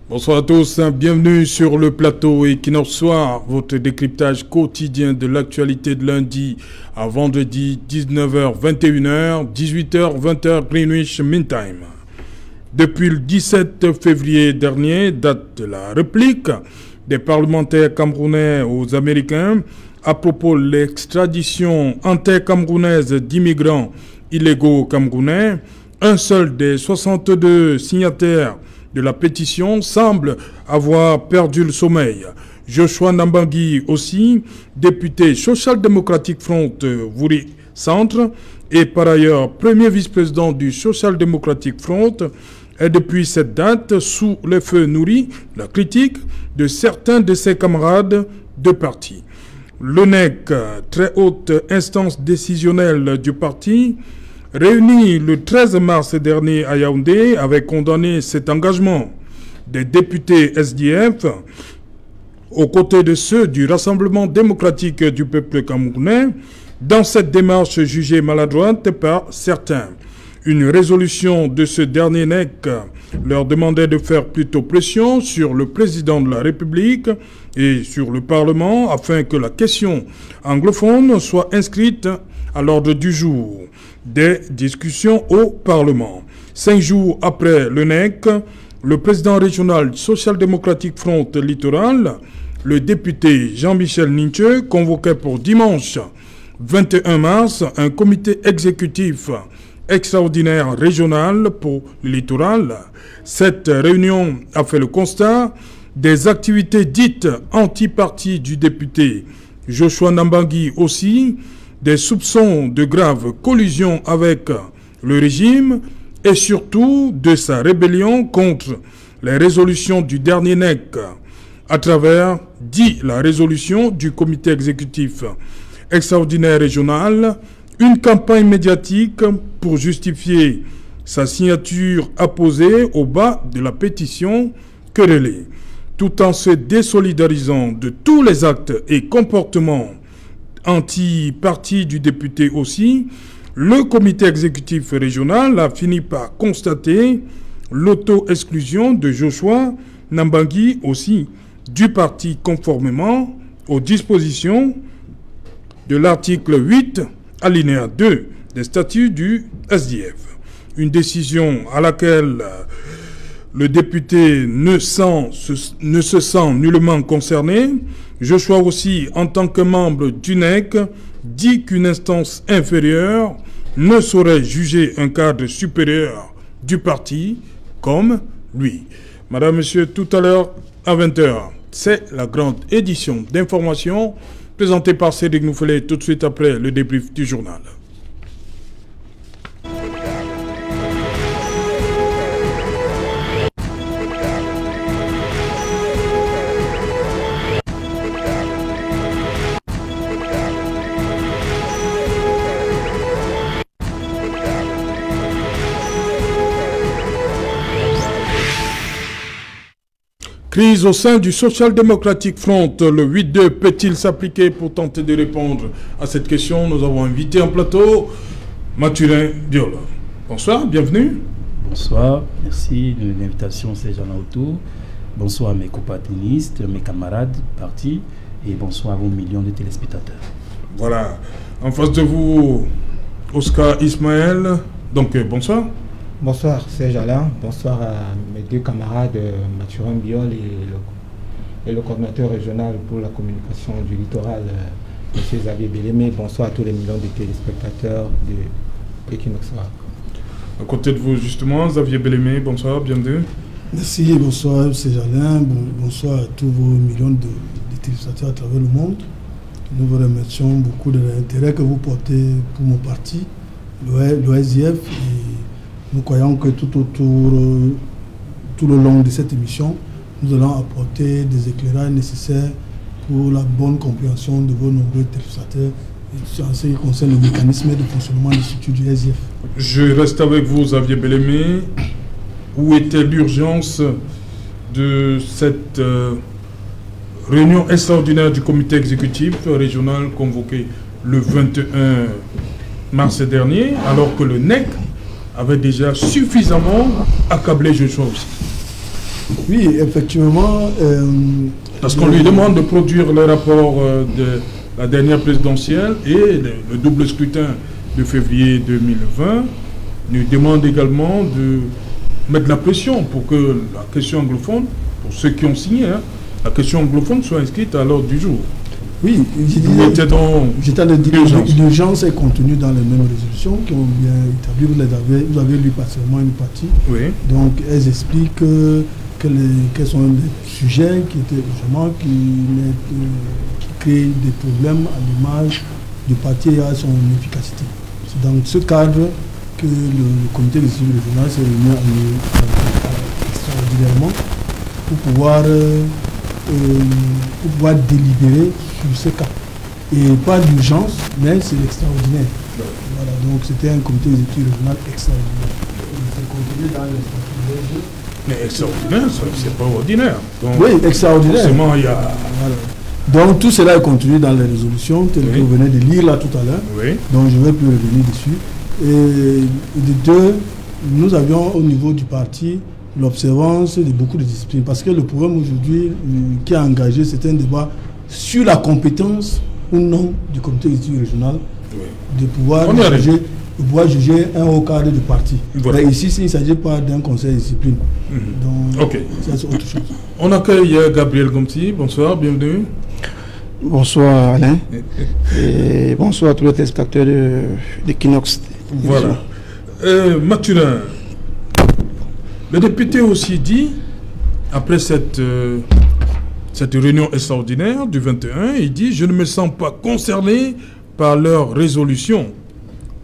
Bonsoir à tous, bienvenue sur le plateau Equinox Soir, votre décryptage quotidien de l'actualité de lundi à vendredi 19h-21h, 18h-20h Greenwich Mean Time. Depuis le 17 février dernier, date de la réplique des parlementaires camerounais aux Américains à propos de l'extradition intercamerounaise d'immigrants illégaux camerounais, un seul des 62 signataires de la pétition semble avoir perdu le sommeil. Joshua Nambangui aussi, député Social Democratic Front Wouri Centre et par ailleurs premier vice-président du Social Democratic Front, est depuis cette date sous les feux nourris la critique de certains de ses camarades de parti. L'ONEC, très haute instance décisionnelle du parti, réuni le 13 mars dernier à Yaoundé, avait condamné cet engagement des députés SDF aux côtés de ceux du Rassemblement démocratique du peuple camerounais dans cette démarche jugée maladroite par certains. Une résolution de ce dernier NEC leur demandait de faire plutôt pression sur le président de la République et sur le Parlement afin que la question anglophone soit inscrite à l'ordre du jour des discussions au Parlement. 5 jours après le NEC, le président régional Social Democratic Front Littoral, le député Jean-Michel Ninche, convoquait pour dimanche 21 mars un comité exécutif extraordinaire régional pour le littoral. Cette réunion a fait le constat des activités dites anti-parti du député Joshua Nambangui aussi, des soupçons de grave collusion avec le régime et surtout de sa rébellion contre les résolutions du dernier NEC à travers, dit la résolution du comité exécutif extraordinaire régional, une campagne médiatique pour justifier sa signature apposée au bas de la pétition querellée, tout en se désolidarisant de tous les actes et comportements anti-parti du député aussi. Le comité exécutif régional a fini par constater l'auto-exclusion de Joshua Nambangui aussi du parti conformément aux dispositions de l'article 8 alinéa 2 des statuts du SDF. Une décision à laquelle le député ne se sent nullement concerné. Joshua aussi, en tant que membre du NEC, dit qu'une instance inférieure ne saurait juger un cadre supérieur du parti comme lui. Madame, Monsieur, tout à l'heure à 20h, c'est la grande édition d'information présentée par Cédric Noufelet tout de suite après le débrief du journal. Crise au sein du Social Democratic Front. Le 8-2 peut-il s'appliquer? Pour tenter de répondre à cette question, nous avons invité en plateau Mathurin Diola. Bonsoir, bienvenue. Bonsoir, merci de l'invitation, ces gens-là autour. Bonsoir à mes compatriotes, mes camarades partis, et bonsoir à vos millions de téléspectateurs. Voilà, en face de vous, Oscar Ismaël. Donc, bonsoir. Bonsoir Serge Alain, bonsoir à mes deux camarades Mathurin Biol et le coordinateur régional pour la communication du littoral, M. Xavier Bellemé. Bonsoir à tous les millions de téléspectateurs de Equinox Soir. À côté de vous justement, Xavier Bellemé, bonsoir, bienvenue. Merci, bonsoir Serge Alain, bonsoir à tous vos millions de téléspectateurs à travers le monde. Nous vous remercions beaucoup de l'intérêt que vous portez pour mon parti, le SDF. Nous croyons que tout le long de cette émission, nous allons apporter des éclairages nécessaires pour la bonne compréhension de vos nombreux téléspectateurs en ce qui concerne le mécanisme de fonctionnement du structure du SDF. Je reste avec vous, Xavier Bellemé. Où était l'urgence de cette réunion extraordinaire du comité exécutif régional convoqué le 21 mars dernier, alors que le NEC avait déjà suffisamment accablé Joshua aussi? Oui, effectivement. Parce qu'on lui demande de produire le rapport de la dernière présidentielle et le double scrutin de février 2020. Il lui demande également de mettre la pression pour que la question anglophone, pour ceux qui ont signé, la question anglophone soit inscrite à l'ordre du jour. Oui, j'étais en l'urgence est contenue dans les mêmes résolutions qui ont bien établi. Vous avez lu partiellement une partie. Oui. Donc, elles expliquent quels sont les sujets qui étaient justement qui créent des problèmes à l'image du parti et à son efficacité. C'est dans ce cadre que le comité de suivi régional s'est réuni extraordinairement pour pouvoir délibérer sur ce cas. Et pas d'urgence, mais c'est l'extraordinaire. Voilà, donc c'était un comité des études régionales extraordinaire. C'est contenu dans les statuts. Mais extraordinaire, c'est pas ordinaire. Donc, oui, extraordinaire. Forcément, il y a... Voilà. Donc tout cela est contenu dans les résolutions telles que vous venez de lire là tout à l'heure. Oui. Donc je ne vais plus revenir dessus. Et de deux, nous avions au niveau du parti l'observance de beaucoup de disciplines. Parce que le problème aujourd'hui qui a engagé, c'est un débat sur la compétence ou non du comité d'études régional de pouvoir juger un haut cadre du parti. Voilà. Ici, il ne s'agit pas d'un conseil de discipline. Donc, ça, c'est autre chose. On accueille Gabriel Gomti. Bonsoir, bienvenue. Bonsoir Alain. Et bonsoir à tous les téléspectateurs de Kinox. Voilà. Mathurin, le député aussi dit, après cette réunion extraordinaire du 21, il dit « Je ne me sens pas concerné par leur résolution.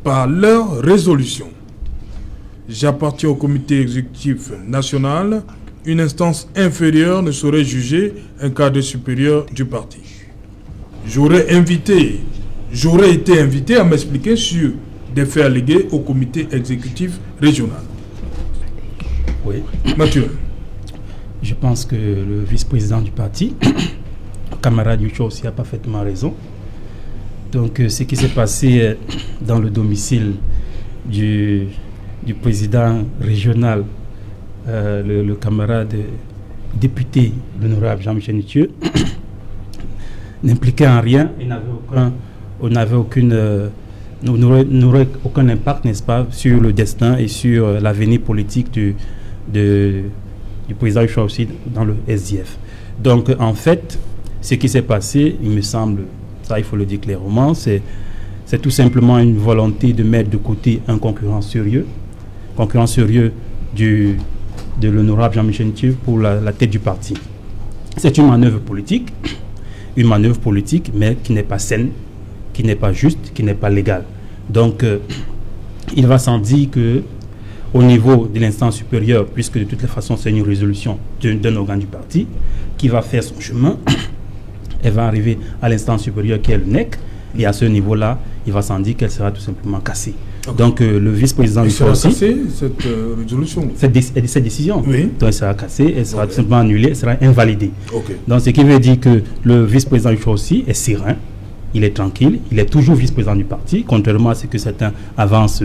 Par leur résolution. J'appartiens au comité exécutif national. Une instance inférieure ne saurait juger un cadre supérieur du parti. J'aurais été invité à m'expliquer sur des faits allégués au comité exécutif régional. » Oui. Mathieu. Je pense que le vice-président du parti, camarade Yucho aussi, a parfaitement raison. Donc, ce qui s'est passé dans le domicile du président régional, le camarade député, l'honorable Jean-Michel Nitieux, n'impliquait en rien et n'aurait aucun impact, n'est-ce pas, sur le destin et sur l'avenir politique du président Yucho aussi dans le SDF. Donc, en fait, ce qui s'est passé, il me semble, ça il faut le dire clairement, c'est tout simplement une volonté de mettre de côté un concurrent sérieux de l'honorable Jean-Michel Nitieux pour la tête du parti. C'est une manœuvre politique, mais qui n'est pas saine, qui n'est pas juste, qui n'est pas légale. Donc, il va sans dire que au niveau de l'instance supérieure, puisque de toutes les façons c'est une résolution d'un organe du parti, qui va faire son chemin, elle va arriver à l'instance supérieure qui est le NEC, et à ce niveau-là, il va sans dire qu'elle sera tout simplement cassée. Okay. Donc le vice-président il sera cassé cette résolution. Cette décision. Oui. Donc elle sera cassée, elle sera tout simplement annulée, elle sera invalidée. Okay. Donc ce qui veut dire que le vice-président aussi est serein, il est tranquille, il est toujours vice-président du parti, contrairement à ce que certains avancent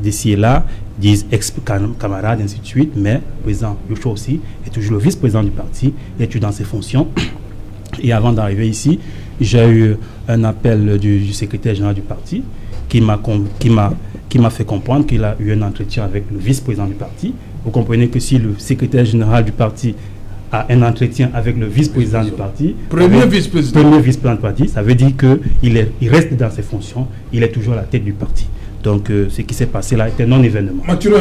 d'ici et là, disent ex-camarades, ainsi de suite, mais le président Yucho aussi est toujours le vice-président du parti, il est toujours dans ses fonctions. Et avant d'arriver ici, j'ai eu un appel du secrétaire général du parti qui m'a fait comprendre qu'il a eu un entretien avec le vice-président du parti. Vous comprenez que si le secrétaire général du parti a un entretien avec le vice-président du parti, premier vice-président du parti, ça veut dire qu'il reste dans ses fonctions, il est toujours à la tête du parti. Donc, ce qui s'est passé là était non-événement. Mathieu,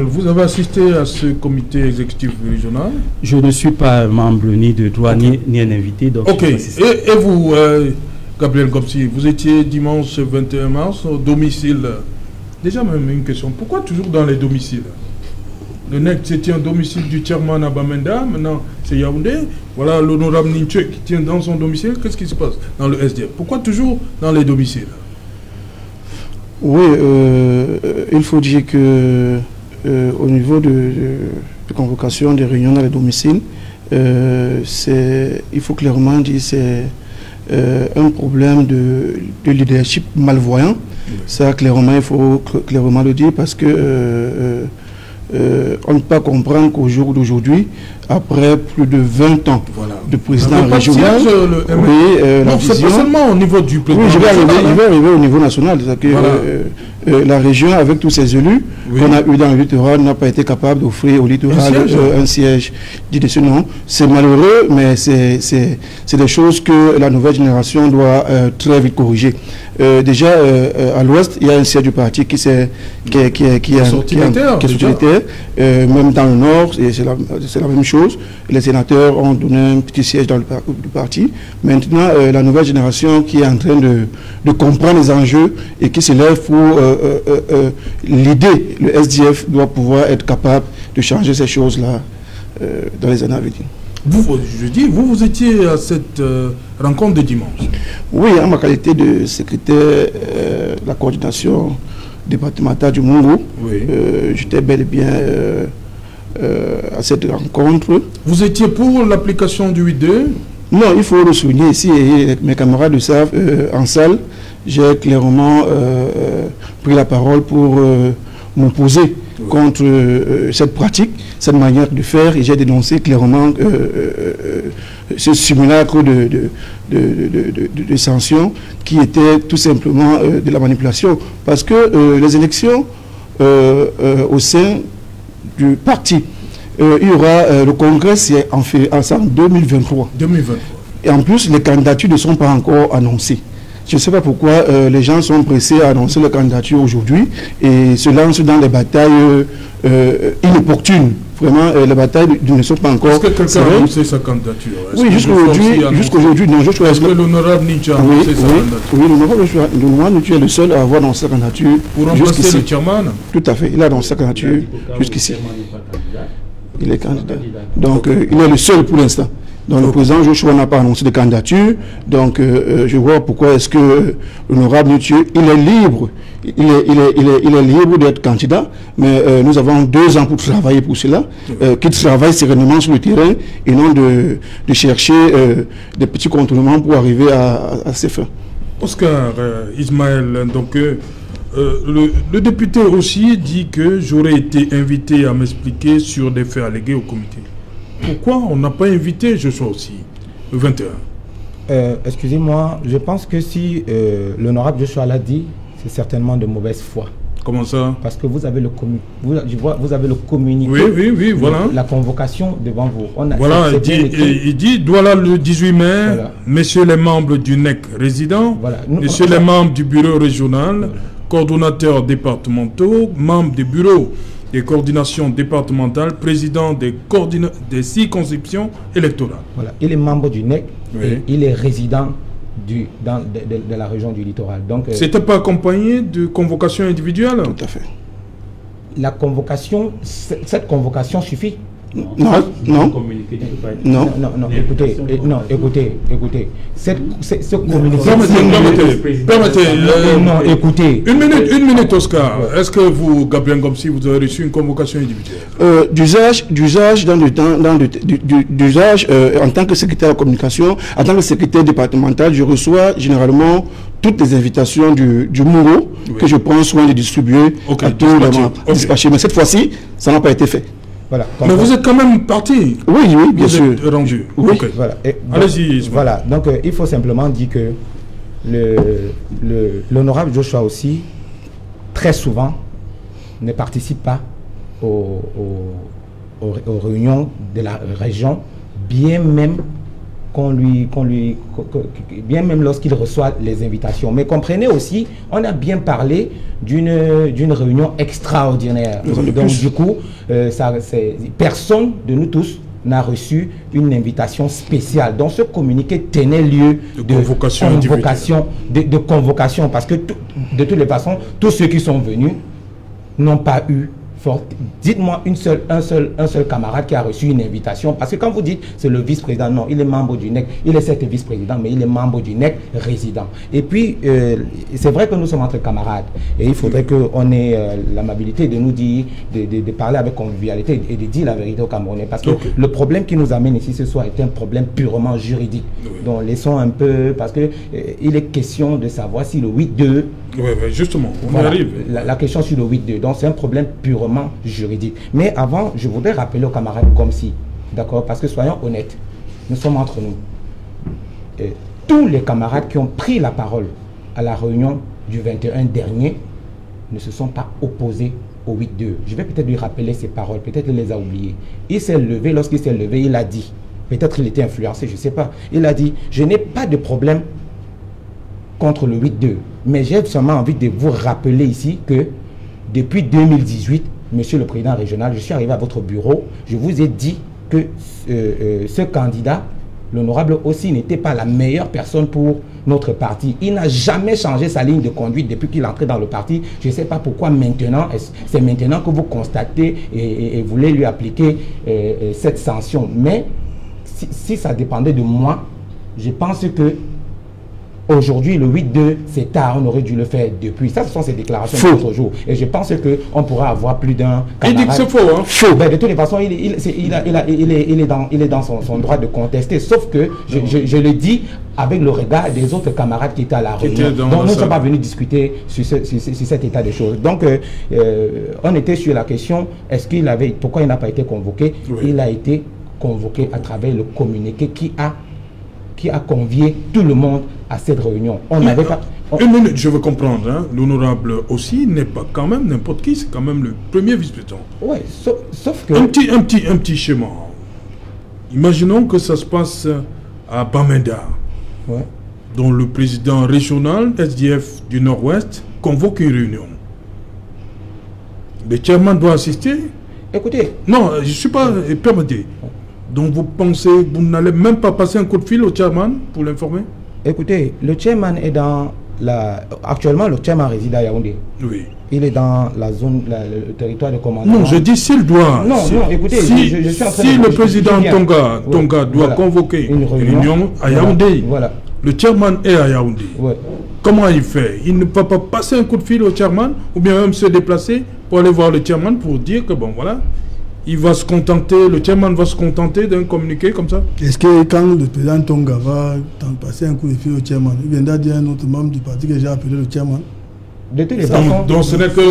vous avez assisté à ce comité exécutif régional? Je ne suis pas membre ni de droit ni un invité. Donc ok. Et vous, Gabriel Gomti, vous étiez dimanche 21 mars au domicile. Déjà, même une question. Pourquoi toujours dans les domiciles? Le NEC, c'était un domicile du chairman à Bamenda. Maintenant, c'est Yaoundé. Voilà l'honorable Nitieux qui tient dans son domicile. Qu'est-ce qui se passe dans le SDF? Pourquoi toujours dans les domiciles? Oui, il faut dire que au niveau de convocation des réunions dans les domiciles, il faut clairement dire que c'est un problème de leadership malvoyant. Oui. Ça, clairement, il faut clairement le dire parce que on ne peut pas comprendre qu'au jour d'aujourd'hui, après plus de 20 ans de président régional, la vision... c'est pas seulement au niveau du président. Oui, je vais arriver au niveau national. La région, avec tous ses élus qu'on a eu dans le littoral, n'a pas été capable d'offrir au littoral un siège dit de ce nom. C'est malheureux, mais c'est des choses que la nouvelle génération doit très vite corriger. Déjà, à l'ouest, il y a un siège du parti qui est sorti de terre. Même dans le nord, c'est la même chose. Les sénateurs ont donné un petit siège dans le parti. Maintenant, la nouvelle génération qui est en train de comprendre les enjeux et qui se lève pour l'idée, le SDF doit pouvoir être capable de changer ces choses-là dans les années à venir. Vous étiez à cette rencontre de dimanche. Oui, en ma qualité de secrétaire de la coordination départementale du Mungo, j'étais bel et bien à cette rencontre. Vous étiez pour l'application du 8.2? Non, il faut le souligner ici, et mes camarades le savent, en salle, j'ai clairement pris la parole pour m'opposer contre cette pratique, cette manière de faire, et j'ai dénoncé clairement ce simulacre de sanctions qui était tout simplement de la manipulation. Parce que les élections au sein du parti, il y aura le congrès, c'est en 2023. Et en plus, les candidatures ne sont pas encore annoncées. Je ne sais pas pourquoi les gens sont pressés à annoncer la candidature aujourd'hui et se lancent dans des batailles inopportunes. Vraiment, les batailles ne sont pas encore... Est-ce que quelqu'un a annoncé sa candidature? Oui, jusqu'aujourd'hui, non. Est-ce que l'honorable Nietzsche a annoncé sa candidature? Oui, l'honorable Nietzsche est le seul à avoir annoncé sa candidature. Pour remplacer le chairman? Tout à fait, il a annoncé sa candidature jusqu'ici. Il est candidat. Donc, il est le seul pour l'instant. Donc, le président Joshua n'a pas annoncé de candidature. Donc, je vois pourquoi est-ce que l'honorable Nietzsche, il est libre. Il est libre d'être candidat, mais nous avons 2 ans pour travailler pour cela, qu'il travaille sereinement sur le terrain et non de chercher des petits contournements pour arriver à ses fins. Oscar Ismaël, donc le député aussi dit que j'aurais été invité à m'expliquer sur des faits allégués au comité. Pourquoi on n'a pas invité Joshua aussi, le 21? Excusez-moi, je pense que si l'honorable Joshua l'a dit, c'est certainement de mauvaise foi. Comment ça? Parce que vous avez le communiqué. Oui, voilà. La convocation devant vous. Voilà, il dit, voilà le 18 mai, messieurs les membres du NEC résident, messieurs les membres du bureau régional, coordonnateurs départementaux, membres du bureau des coordinations départementales, président des 6 électorales. Voilà, il est membre du NEC et il est résident de la région du littoral. Donc, c'était pas accompagné de convocation individuelle? Tout à fait. La convocation, cette convocation suffit? Non, écoutez, ce communiqué... écoutez. Une minute, Oscar. Est-ce que vous, Gabriel Gomsi, vous avez reçu une convocation individuelle? D'usage en tant que secrétaire de la communication, en tant que secrétaire départemental, je reçois généralement toutes les invitations du Mungo que je prends soin de distribuer à tous les membres. Mais cette fois-ci, ça n'a pas été fait. Voilà, mais vous êtes quand même parti. Oui, bien sûr. Rendu. Oui. Okay. Voilà. Allez-y. Voilà, donc il faut simplement dire que l'honorable Joshua aussi, très souvent, ne participe pas aux réunions de la région, bien même bien même lorsqu'il reçoit les invitations. Mais comprenez aussi, on a bien parlé d'une réunion extraordinaire. Donc du coup, personne de nous tous n'a reçu une invitation spéciale. Donc ce communiqué tenait lieu de convocation, parce que de toutes les façons, tous ceux qui sont venus n'ont pas eu... Dites-moi un seul camarade qui a reçu une invitation, parce que quand vous dites c'est le vice-président, non, il est membre du NEC, il est certes vice-président, mais il est membre du NEC résident. Et puis, c'est vrai que nous sommes entre camarades, et il faudrait qu'on ait l'amabilité de nous dire, de parler avec convivialité et de dire la vérité aux Camerounais, parce que le problème qui nous amène ici ce soir est un problème purement juridique. Donc laissons un peu, parce que il est question de savoir si le 8.2 Oui, justement, on y arrive. La question sur le 8-2, donc c'est un problème purement juridique. Mais avant, je voudrais rappeler aux camarades comme si, d'accord, parce que soyons honnêtes, nous sommes entre nous. Et tous les camarades qui ont pris la parole à la réunion du 21 dernier ne se sont pas opposés au 8-2. Je vais peut-être lui rappeler ses paroles, peut-être il les a oubliées. Il s'est levé, lorsqu'il s'est levé, il a dit, peut-être il était influencé, je ne sais pas, il a dit, je n'ai pas de problème contre le 8-2, mais j'ai seulement envie de vous rappeler ici que depuis 2018, Monsieur le Président régional, je suis arrivé à votre bureau, je vous ai dit que ce candidat, l'honorable aussi, n'était pas la meilleure personne pour notre parti. Il n'a jamais changé sa ligne de conduite depuis qu'il est entré dans le parti. Je ne sais pas pourquoi maintenant, c'est maintenant que vous constatez et voulez lui appliquer cette sanction. Mais si ça dépendait de moi, je pense que aujourd'hui, le 8-2, c'est tard, on aurait dû le faire depuis. Ça, ce sont ses déclarations d'autres jours. Et je pense qu'on pourra avoir plus d'un camarade. Il dit que c'est faux, hein? Faux. Ben, de toutes les façons, il est dans son droit de contester. Sauf que, je le dis avec le regard des autres camarades qui étaient à la réunion. Donc, nous ne sommes pas venus discuter sur cet état de choses. Donc, on était sur la question, pourquoi il n'a pas été convoqué? Oui. Il a été convoqué à travers le communiqué qui a convié tout le monde à cette réunion. On n'avait pas... Une minute, je veux comprendre. Hein, l'honorable aussi n'est pas quand même n'importe qui, c'est quand même le premier vice-président. Oui, sauf que... Un petit schéma. Imaginons que ça se passe à Bamenda, ouais, dont le président régional SDF du Nord-Ouest convoque une réunion. Le chairman doit assister. Écoutez... Non, je ne suis pas... Permettez. Donc vous pensez, vous n'allez même pas passer un coup de fil au chairman pour l'informer? Écoutez, le chairman est dans la... Actuellement, le chairman réside à Yaoundé. Oui. Il est dans la zone, le territoire de commandement. Non, je dis s'il doit. Non, écoutez, je suis en train si le président Tonga doit convoquer une réunion à Yaoundé, voilà. Le chairman est à Yaoundé. Ouais. Comment il fait? Il ne peut pas passer un coup de fil au chairman ou bien même se déplacer pour aller voir le chairman pour dire que bon, voilà. Il va se contenter, le chairman va se contenter d'un communiqué comme ça? Est-ce que quand le président Tonga va passer un coup de fil au chairman, il viendra dire à un autre membre du parti que j'ai appelé le chairman? De toutes les façons. Donc ce n'est que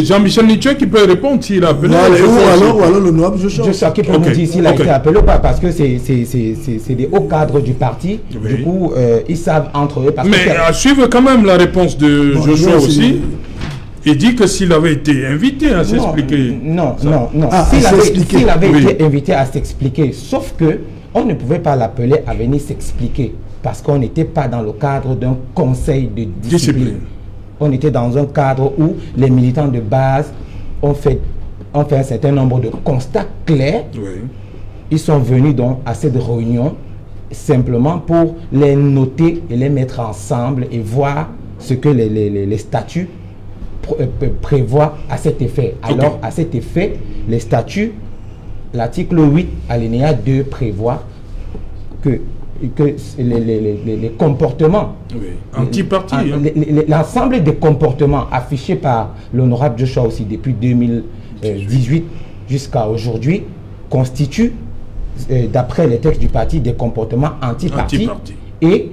Jean-Michel Nietzsche qui peut répondre s'il a appelé. Ou alors l'honorable Joshua. Joshua qui peut nous dire s'il a été appelé ou pas, parce que c'est des hauts cadres du parti. Oui. Du coup, ils savent entre eux. Mais à suivre quand même la réponse de Joshua aussi. Il dit que s'il avait été invité à s'expliquer. Non. S'il avait été invité à s'expliquer, sauf que on ne pouvait pas l'appeler à venir s'expliquer parce qu'on n'était pas dans le cadre d'un conseil de discipline. On était dans un cadre où les militants de base ont fait un certain nombre de constats clairs. Oui. Ils sont venus donc à cette réunion simplement pour les noter et les mettre ensemble et voir ce que les statuts prévoit à cet effet. Alors, à cet effet, les statuts, l'article 8, alinéa 2, prévoit que les comportements, anti-parti, l'ensemble des comportements affichés par l'honorable Joshua aussi depuis 2018 jusqu'à aujourd'hui constituent, d'après les textes du parti, des comportements anti-parti. Et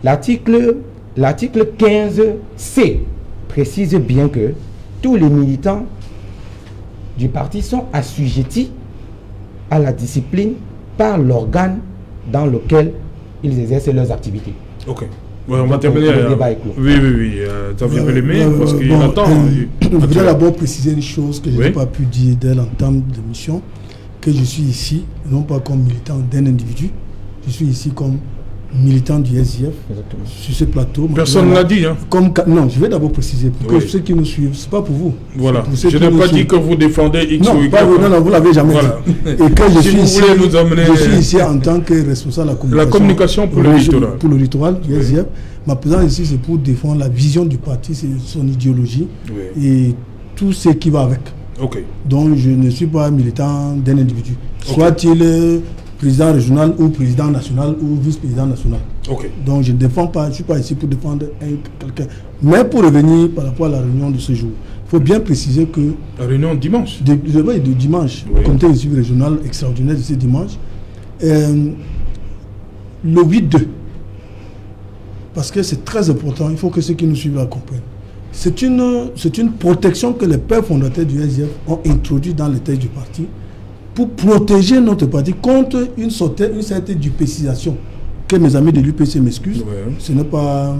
l'article 15C précise bien que tous les militants du parti sont assujettis à la discipline par l'organe dans lequel ils exercent leurs activités. Ok. Ouais, on va terminer. Oui. Xavier Bellemé, parce qu'il attend. Je voudrais d'abord préciser une chose que je n'ai pas pu dire dès l'entame de l'émission, que je suis ici, non pas comme militant d'un individu, je suis ici comme militant du SDF sur ce plateau. Personne ne l'a dit. Hein. Non, je vais d'abord préciser pour que ceux qui nous suivent, ce n'est pas pour vous. Voilà. Je n'ai pas dit que vous défendez X ou Y. Non, vous ne l'avez jamais dit. Et que je suis ici en tant que responsable de la communication pour le littoral. Pour le littoral du SDF. Ma présence ici, c'est pour défendre la vision du parti, son idéologie et tout ce qui va avec. Donc, je ne suis pas militant d'un individu. Soit-il président régional ou président national ou vice-président national. Donc je ne défends pas, je ne suis pas ici pour défendre quelqu'un. Mais pour revenir par rapport à la réunion de ce jour, il faut bien préciser que... La réunion dimanche. De dimanche, le comité exécutif régional extraordinaire de ce dimanche. Le 8-2, parce que c'est très important, il faut que ceux qui nous suivent la comprennent. C'est une protection que les pères fondateurs du SDF ont introduite dans les textes du parti pour protéger notre parti contre une certaine dupécisation. Que mes amis de l'UPC m'excusent, ouais. Ce n'est pas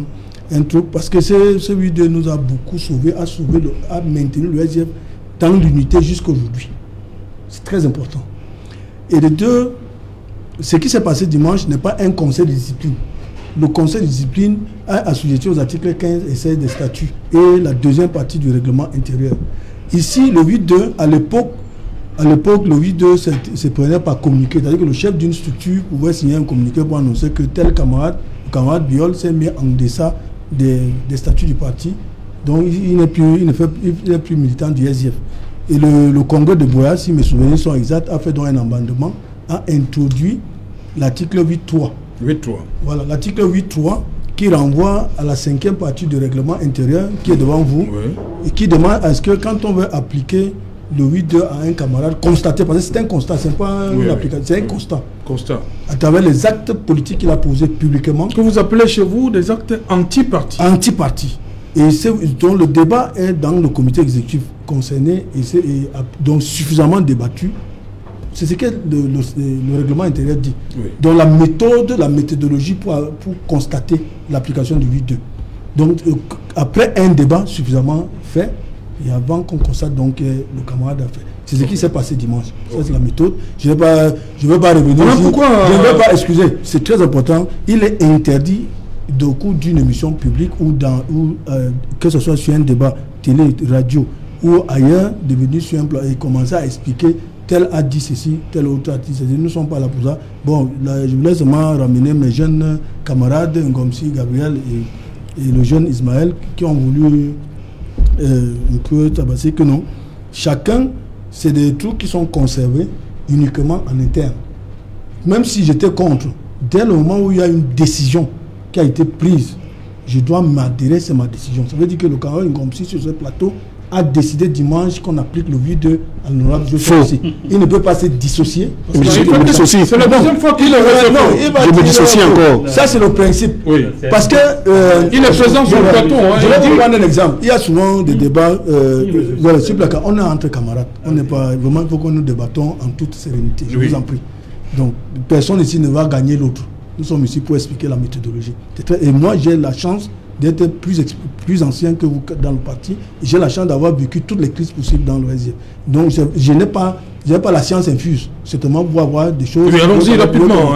un truc, parce que ce vidéo nous a beaucoup sauvé, a maintenu le SDF dans l'unité jusqu'à aujourd'hui. C'est très important. Et de deux, ce qui s'est passé dimanche n'est pas un conseil de discipline. Le conseil de discipline a assujetti aux articles 15 et 16 des statuts et la deuxième partie du règlement intérieur. Ici, le 8.2, à l'époque, le 8.2 se prenait par communiqué. C'est-à-dire que le chef d'une structure pouvait signer un communiqué pour annoncer que tel camarade, le camarade Biol, s'est mis en deçà des statuts du parti. Donc, il n'est plus militant du SDF. Et le congrès de Boya, si mes souvenirs sont exacts, a fait donc un amendement, a introduit l'article 8.3. 8.3. Voilà, l'article 8.3 qui renvoie à la 5e partie du règlement intérieur qui est devant vous, oui. Et qui demande à ce que quand on veut appliquer le 8.2 à un camarade, constater, parce que c'est un constat, c'est pas une application, c'est un constat. Constat. À travers les actes politiques qu'il a posés publiquement. Que vous appelez chez vous des actes anti-parti. Anti-parti. Et donc le débat est dans le comité exécutif concerné et donc suffisamment débattu. C'est ce que le règlement intérieur dit. Oui. Donc la méthodologie pour constater l'application du 8.2. Donc après un débat suffisamment fait, et avant qu'on constate donc le camarade a fait. C'est ce qui s'est passé dimanche. Ça c'est la méthode. Je ne vais pas revenir ici. Pourquoi je ne vais pas excuser. C'est très important. Il est interdit au cours d'une émission publique ou que ce soit sur un débat télé, radio ou ailleurs, de venir sur un plan et commencer à expliquer tel a dit ceci, tel autre a dit ceci. Nous ne sommes pas là pour ça. Bon, là, je voulais seulement ramener mes jeunes camarades, comme si Gabriel et le jeune Ismaël, qui ont voulu un peu tabasser que non. Chacun, c'est des trucs qui sont conservés uniquement en interne. Même si j'étais contre, dès le moment où il y a une décision qui a été prise, je dois m'adhérer, c'est ma décision. Ça veut dire que le camarade Ngomsi sur ce plateau a décidé dimanche qu'on applique le 8.2 à l'honorable Joseph. Il ne peut pas se dissocier. C'est la deuxième fois qu'il le répond. Je me dissocie encore. Ça, c'est le principe. Oui. Parce que... il est présent sur le plateau. Je vais vous prendre un exemple. Il y a souvent des débats... voilà, sur le cas, on est entre camarades. On n'est pas... Vraiment, il faut que nous débattons en toute sérénité. Je vous en prie. Donc, personne ici ne va gagner l'autre. Nous sommes ici pour expliquer la méthodologie. Et moi, j'ai la chance d'être plus ancien que vous dans le parti. J'ai la chance d'avoir vécu toutes les crises possibles dans le SDF. Donc, je n'ai pas la science infuse. Certainement, pour avoir des choses... Oui, allons-y rapidement.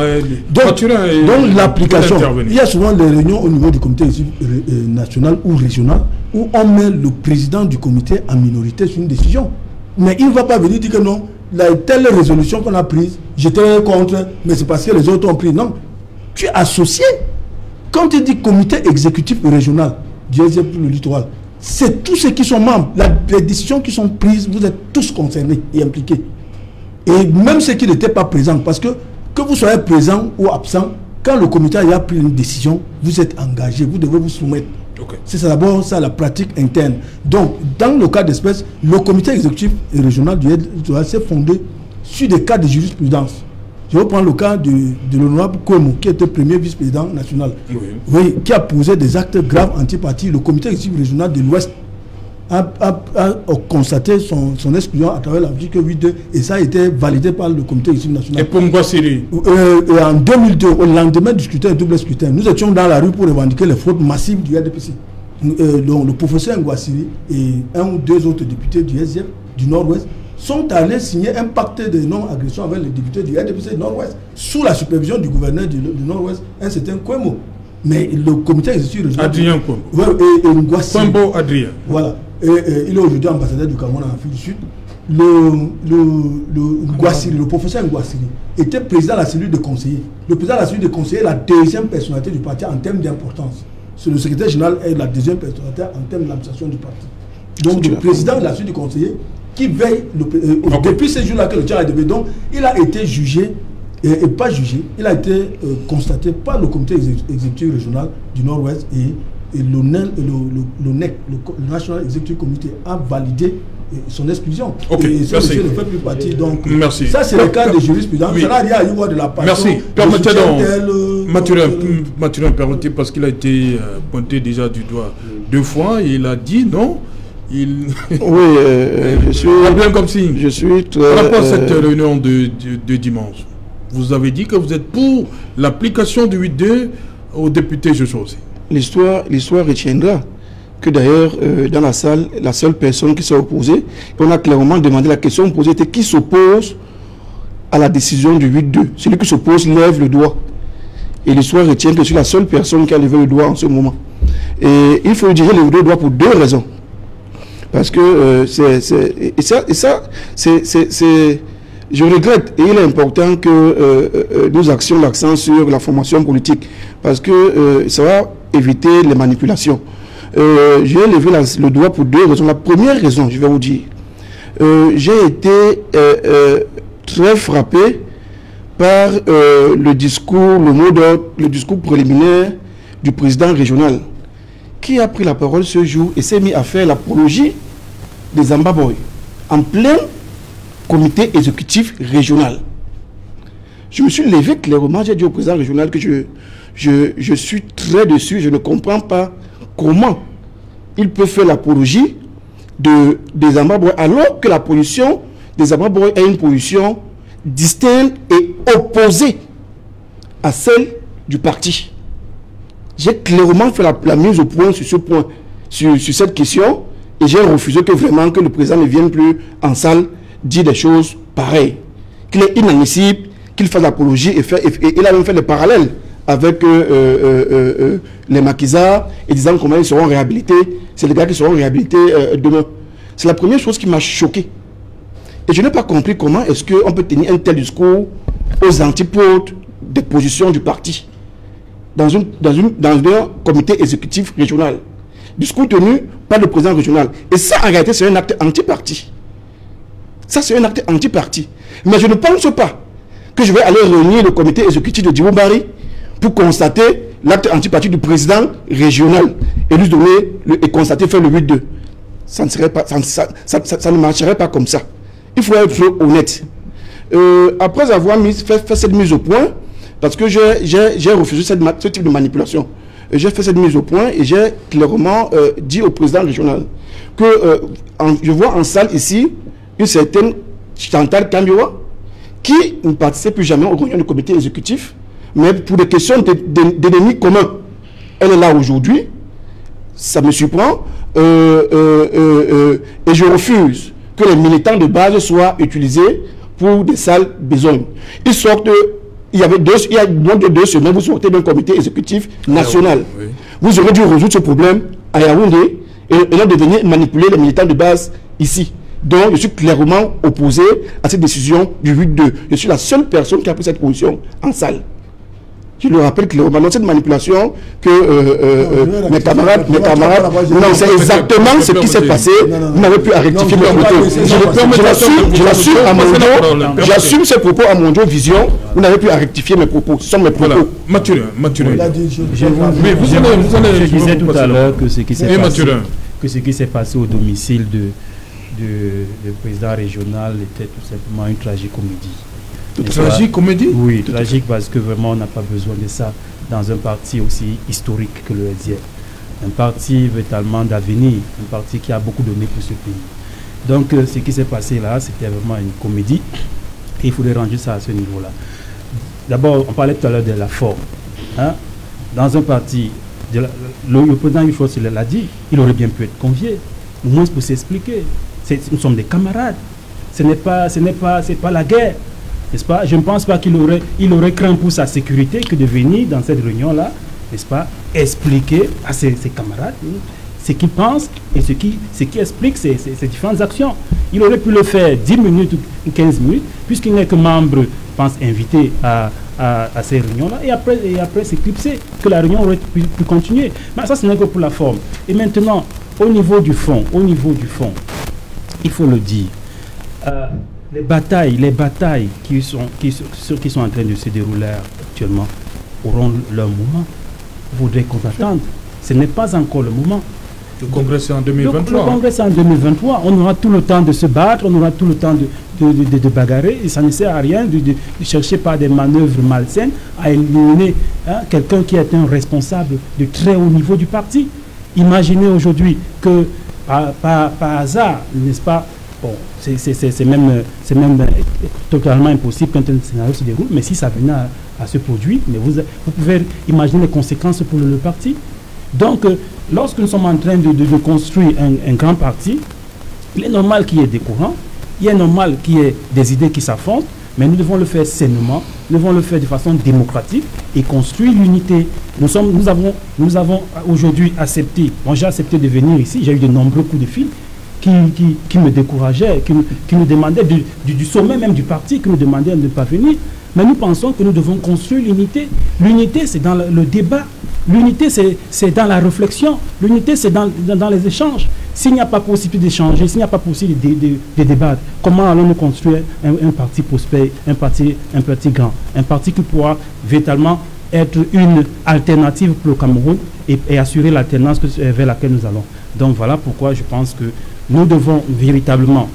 Donc l'application. Il y a souvent des réunions au niveau du comité national ou régional où on met le président du comité en minorité sur une décision. Mais il ne va pas venir dire que non, telle résolution qu'on a prise, j'étais contre, mais c'est parce que les autres ont pris. Non. Tu es associé. Quand tu dis comité exécutif régional du SDF pour le littoral, c'est tous ceux qui sont membres. Les décisions qui sont prises, vous êtes tous concernés et impliqués. Et même ceux qui n'étaient pas présents, parce que vous soyez présent ou absent, quand le comité a pris une décision, vous êtes engagé, vous devez vous soumettre. Okay. C'est d'abord ça la pratique interne. Donc, dans le cas d'espèce, le comité exécutif régional du littoral s'est fondé sur des cas de jurisprudence. Je vais prendre le cas de l'honorable Kouemou, qui était premier vice-président national, oui, qui a posé des actes graves anti-parti. Le comité exécutif régional de l'Ouest a constaté son exclusion à travers l'article 8.2 et ça a été validé par le comité exécutif national. Et pour Ngouassiri en 2002, au lendemain du scrutin, double scrutin, nous étions dans la rue pour revendiquer les fraudes massives du RDPC. Donc le professeur Ngouassiri et un ou deux autres députés du SDF du Nord-Ouest sont allés signer un pacte de non-agression avec les députés du RDPC du Nord-Ouest sous la supervision du gouverneur du Nord-Ouest, un certain Kouemou. Mais le comité exécutif Adrien Kouemou. Et Ngouassiri. Kouemou Adrien. Voilà. Il est aujourd'hui ambassadeur du Cameroun en Afrique du Sud. Le professeur Ngouassiri était président de la cellule de conseillers. Le président de la cellule de conseillers est la deuxième personnalité du parti en termes d'importance. Le secrétaire général est la deuxième personnalité en termes d'administration du parti. Donc le président de la cellule de conseillers qui veille, depuis ces jours-là que le tir est devenu, donc il a été jugé, et pas jugé, il a été constaté par le comité exécutif régional du Nord-Ouest et et l'ONEC, le National Executive Committee, a validé son exclusion. Ok, et ce merci. monsieur ne fait plus partie. Donc, merci. Ça, c'est le cas de jurisprudence. Oui. Ça n'a rien à voir de la passion. Merci. Permettez donc, Mathurin, Mathurin, permettez, parce qu'il a été pointé déjà du doigt 2 fois, et il a dit non. Oui, je suis bien comme si. Je suis très. Par rapport à cette réunion de dimanche, vous avez dit que vous êtes pour l'application du 8-2 aux députés Joshua. L'histoire retiendra que d'ailleurs, dans la salle, la seule personne qui s'est opposée, on a clairement demandé la question posée, était qui s'oppose à la décision du 8-2. Celui qui s'oppose lève le doigt. Et l'histoire retient que je suis la seule personne qui a levé le doigt en ce moment. Et il faut dire lever le doigt pour 2 raisons. Parce que je regrette, et il est important que nous axions l'accent sur la formation politique, parce que ça va éviter les manipulations. J'ai levé le doigt pour 2 raisons. La première raison, je vais vous dire, j'ai été très frappé par le discours préliminaire du président régional, qui a pris la parole ce jour et s'est mis à faire l'apologie des Ambaboy en plein comité exécutif régional. Je me suis levé clairement, j'ai dit au président régional que je suis très déçu, je ne comprends pas comment il peut faire l'apologie des Ambaboy alors que la position des Ambaboy est une position distincte et opposée à celle du parti. J'ai clairement fait la mise au point sur ce point, sur cette question, et j'ai refusé que vraiment que le président ne vienne plus en salle dire des choses pareilles. Qu'il est inadmissible, qu'il fasse l'apologie et il a même fait le parallèle avec les maquisards et disant comment ils seront réhabilités. C'est les gars qui seront réhabilités demain. C'est la première chose qui m'a choqué. Et je n'ai pas compris comment est-ce qu'on peut tenir un tel discours aux antipodes des positions du parti dans un comité exécutif régional. Discours tenu par le président régional. Et ça, en réalité, c'est un acte anti-parti. Ça, c'est un acte anti-parti. Mais je ne pense pas que je vais aller réunir le comité exécutif de Djiboubari pour constater l'acte anti-parti du président régional et lui donner et constater faire le 8-2. Ça ne marcherait pas comme ça. Il faut être honnête. Après avoir fait cette mise au point, parce que j'ai refusé ce type de manipulation, j'ai fait cette mise au point et j'ai clairement dit au président régional que je vois en salle ici une certaine Chantal Kambiwa qui ne participe plus jamais aux réunions du comité exécutif, mais pour des questions d'ennemis communs. Elle est là aujourd'hui, ça me surprend, et je refuse que les militants de base soient utilisés pour des sales besognes. Ils sortent, il y a moins de 2 semaines, vous sortez d'un comité exécutif national. Oui. Vous aurez dû résoudre ce problème à Yaoundé et là de venir manipuler les militants de base ici. Donc je suis clairement opposé à cette décision du 8-2. Je suis la seule personne qui a pris cette position en salle. Je le rappelle clairement, dans cette manipulation que mes camarades, non, c'est exactement ce qui s'est passé. Vous n'avez plus à rectifier mes propos. J'assume ces propos à mon dos vision. Vous n'avez plus à rectifier mes propos. Ce sont mes propos. Voilà. Mathurin. Je disais tout à l'heure que ce qui s'est passé au domicile du président régional était tout simplement une tragicomédie. Tragique comédie? Oui, tragique parce que vraiment on n'a pas besoin de ça dans un parti aussi historique que le SDF. Un parti véritablement d'avenir, un parti qui a beaucoup donné pour ce pays. Donc ce qui s'est passé là, c'était vraiment une comédie et il faudrait ranger ça à ce niveau-là. D'abord, on parlait tout à l'heure de la forme. Hein? Dans un parti, le président Youchos l'a dit, il aurait bien pu être convié, au moins pour s'expliquer. Nous sommes des camarades. C'est pas la guerre. N'est-ce pas? Je ne pense pas qu'il aurait craint pour sa sécurité que de venir dans cette réunion-là, n'est-ce pas, expliquer à ses camarades ce qu'il pense et ce qui explique ces différentes actions. Il aurait pu le faire 10 minutes ou 15 minutes, puisqu'il n'est que membre, je pense, invité à ces réunions-là, et après s'éclipser, que la réunion aurait pu continuer. Mais ça, ce n'est que pour la forme. Et maintenant, au niveau du fond, il faut le dire, les batailles qui sont en train de se dérouler actuellement auront leur moment. Il faudrait qu'on attende. Ce n'est pas encore le moment. Le congrès c'est en 2023. Le congrès c'est en 2023. On aura tout le temps de se battre, on aura tout le temps de bagarrer. Et ça ne sert à rien de chercher par des manœuvres malsaines à éliminer quelqu'un qui est un responsable de très haut niveau du parti. Imaginez aujourd'hui que par hasard, n'est-ce pas, bon, c'est même totalement impossible quand un scénario se déroule, mais si ça venait à se produire, mais vous pouvez imaginer les conséquences pour le parti. Donc, lorsque nous sommes en train de construire un grand parti, il est normal qu'il y ait des courants, il est normal qu'il y ait des idées qui s'affrontent, mais nous devons le faire sainement, nous devons le faire de façon démocratique et construire l'unité. Nous avons aujourd'hui accepté, moi j'ai accepté de venir ici, j'ai eu de nombreux coups de fil qui me décourageaient, qui nous demandaient du sommet même du parti, qui nous demandaient de ne pas venir. Mais nous pensons que nous devons construire l'unité. L'unité, c'est dans le débat. L'unité, c'est dans la réflexion. L'unité, c'est dans les échanges. S'il n'y a pas possibilité d'échanger, s'il n'y a pas possibilité de débattre, comment allons-nous construire un parti prospère, un parti grand, un parti qui pourra véritablement être une alternative pour le Cameroun et assurer l'alternance vers laquelle nous allons. Donc voilà pourquoi je pense que nous devons véritablement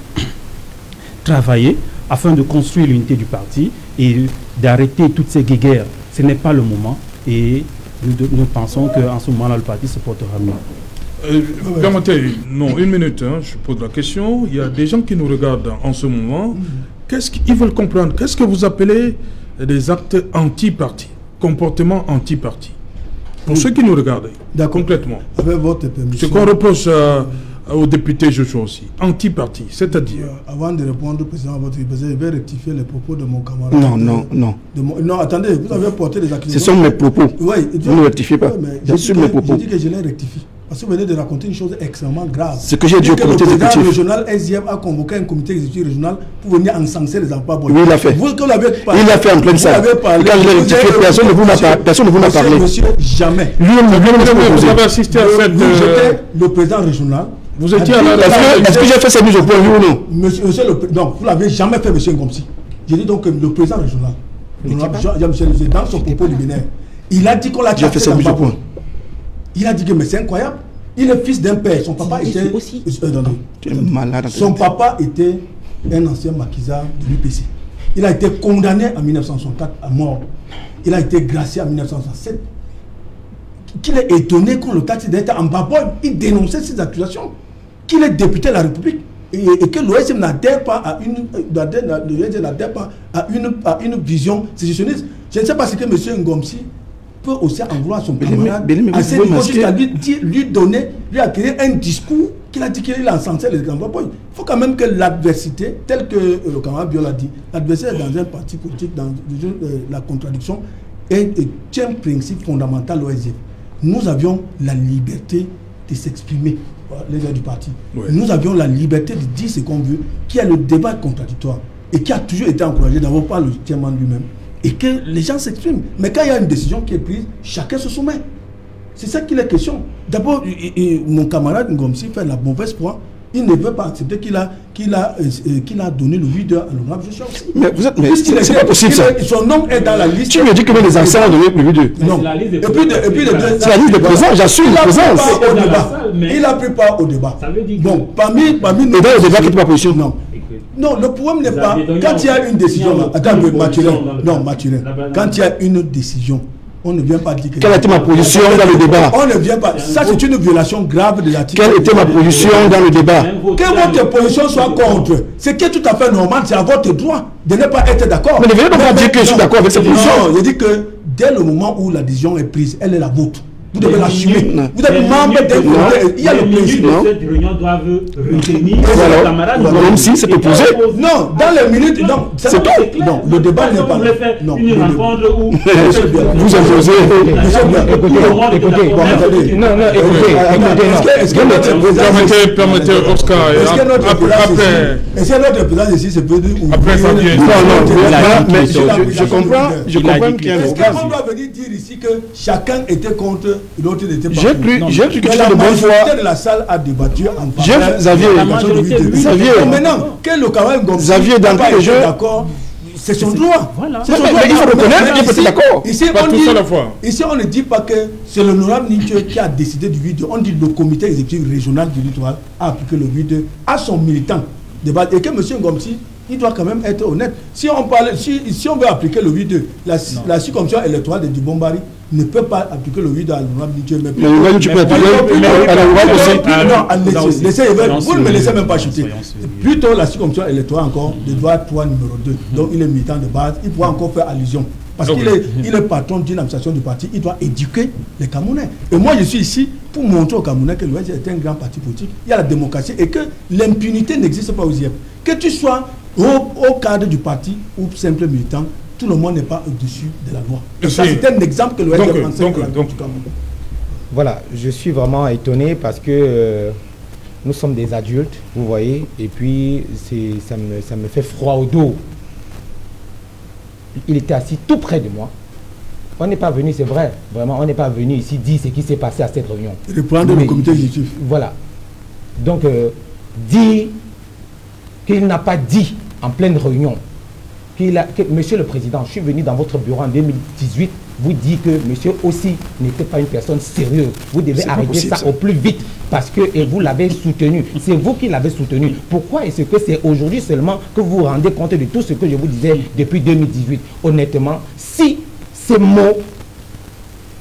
travailler afin de construire l'unité du parti et d'arrêter toutes ces guéguerres. Ce n'est pas le moment et nous pensons qu'en ce moment-là, le parti se portera mieux. Permettez, non, une minute, je pose la question. Il y a des gens qui nous regardent en ce moment. Qu'est-ce qu'ils veulent comprendre? Qu'est-ce que vous appelez des actes anti-parti, comportement anti-parti? Pour ceux qui nous regardent, concrètement. Avec votre permission. Ce qu'on reproche au député Joshua aussi, anti-parti, c'est-à-dire... Avant de répondre au président, je vais rectifier les propos de mon camarade. Non, attendez, vous avez porté des accusations. Ce sont mes propos. Oui, vous ne rectifiez pas. Je suis mes propos. Je dis que je les rectifie. Parce que vous venez de raconter une chose extrêmement grave. Ce que j'ai dit au comité exécutif. Le président régional SDF a convoqué un comité exécutif régional pour venir encenser les emplois. Oui, il l'a fait. Il l'a fait en pleine salle. Quand je l'ai rectifié, personne ne vous n'a parlé. Monsieur, jamais. Vous avez assisté à cette... J'étais le président régional. Vous étiez à la... Est-ce que j'ai fait cette mise au point, oui ou non? Monsieur donc, vous ne l'avez jamais fait, monsieur Ngomsi. J'ai dit donc que le président régional, Jean-Michel, dans son propos liminaire, il a dit qu'on l'a fait cette mise au point. Il a dit que, mais c'est incroyable, il est fils d'un père. Son papa était... Son papa était un ancien maquisard de l'UPC. Il a été condamné en 1964 à mort. Il a été gracié en 1967. Qu'il est étonné quand le taxi d'État en Baboy, il dénonçait ces accusations. Qu'il est député de la République et que l'OSM n'adhère pas à une vision sécessionniste. Je ne sais pas ce que M. Ngomsi peut aussi en vouloir à son camarade à ce niveau jusqu'à lui acquérir un discours qu'il a dit qu'il a encensé les grands Baboy. Il faut quand même que l'adversité, tel que le camarade Biol a dit, l'adversité dans un parti politique, dans la contradiction, est un principe fondamental l'OSM. Nous avions la liberté de s'exprimer, les gens du parti. Oui. Nous avions la liberté de dire ce qu'on veut, qu'il y a le débat contradictoire et qui a toujours été encouragé d'abord par le chairman lui-même et que les gens s'expriment. Mais quand il y a une décision qui est prise, chacun se soumet. C'est ça qu'il est question. D'abord, mon camarade Ngomsi fait la mauvaise foi. Il ne veut pas accepter qu'il a donné le leader à l'honorable Joshua aussi. Mais c'est pas possible ça. Son nom est dans la liste. Tu me dis que les anciens ont donné le leader. Non. C'est la liste de présence, j'assume la présence. Il a pris part au débat. Bon, parmi et dans le débat qui n'est pas possible. Non, le problème n'est pas quand il y a une décision. Attends, Mathurin. Quand il y a une décision, on ne vient pas dire que... Quelle était ma position dans le débat? On ne vient pas... Ça, c'est une violation grave de l'article... Quelle était ma position dans le débat? Que votre position soit contre, c'est qui est tout à fait normal, c'est à votre droit de ne pas être d'accord. Mais ne venez pas dire que je suis d'accord avec cette position. Non, je dis que dès le moment où la décision est prise, elle est la vôtre. Vous devez l'assumer. Vous êtes membre d'un groupe. Il y a le principe. Cette réunion doivent retenir les camarades. Même si c'est opposé. Non, dans les minutes. Non, c'est tout. Non, le débat n'est pas là. Non, une rencontre où vous imposez. Écoutez. Non, écoutez. Permettez Oscar. Est-ce que notre président ici, c'est peut-être. Après ça vient. Non, mais je comprends qu'il y a un est-ce qu'on doit venir dire ici que chacun était contre, l'autre n'était pas contre? J'ai cru que tu es de bonne foi. La majorité de la salle a débattu en Xavier, maintenant, que le camarade Ngomsi Xavier, d'entrée de jeu, d'accord, C'est son droit. Voilà. C'est son Mais droit. il faut reconnaître, il faut être d'accord. Ici, Pas on tous dit, à la fois. ici, on ne dit pas que c'est l'honorable Ninche qui a décidé du 8-2. On dit le comité exécutif régional du littoral a appliqué le 8-2 à son militant de base. Et que M. Ngomsi, il doit quand même être honnête. Si on, parle, si on veut appliquer le 8-2, la circonscription électorale de Dubombari ne peut pas appliquer le 8-2 à l'honorable Ninche. Mais tu peux appliquer à la loi aussi. Non, laissez, vous ne me laissez même pas chuter. Plutôt la circonscription électorale encore de droit 3 numéro 2. Donc il est militant de base, il pourra encore faire allusion. Parce qu'il est patron d'une administration du parti, il doit éduquer les Camerounais. Et moi je suis ici pour montrer aux Camerounais que l'ONG est un grand parti politique, il y a la démocratie et que l'impunité n'existe pas aux IEP. Que tu sois au cadre du parti ou simple militant, tout le monde n'est pas au-dessus de la loi. C'est un exemple que l'ONG est français du Cameroun. Voilà, je suis vraiment étonné parce que nous sommes des adultes, vous voyez, et puis ça me fait froid au dos. Il était assis tout près de moi. On n'est pas venu, c'est vrai, vraiment, on n'est pas venu ici dire ce qui s'est passé à cette réunion. Reprendre le comité exécutif. Voilà. Donc, dire qu'il n'a pas dit en pleine réunion que Monsieur le Président, je suis venu dans votre bureau en 2018, vous dites que Monsieur aussi n'était pas une personne sérieuse. Vous devez arrêter ça au plus vite parce que et vous l'avez soutenu. C'est vous qui l'avez soutenu. Pourquoi est-ce que c'est aujourd'hui seulement que vous vous rendez compte de tout ce que je vous disais depuis 2018? Honnêtement, si ces mots,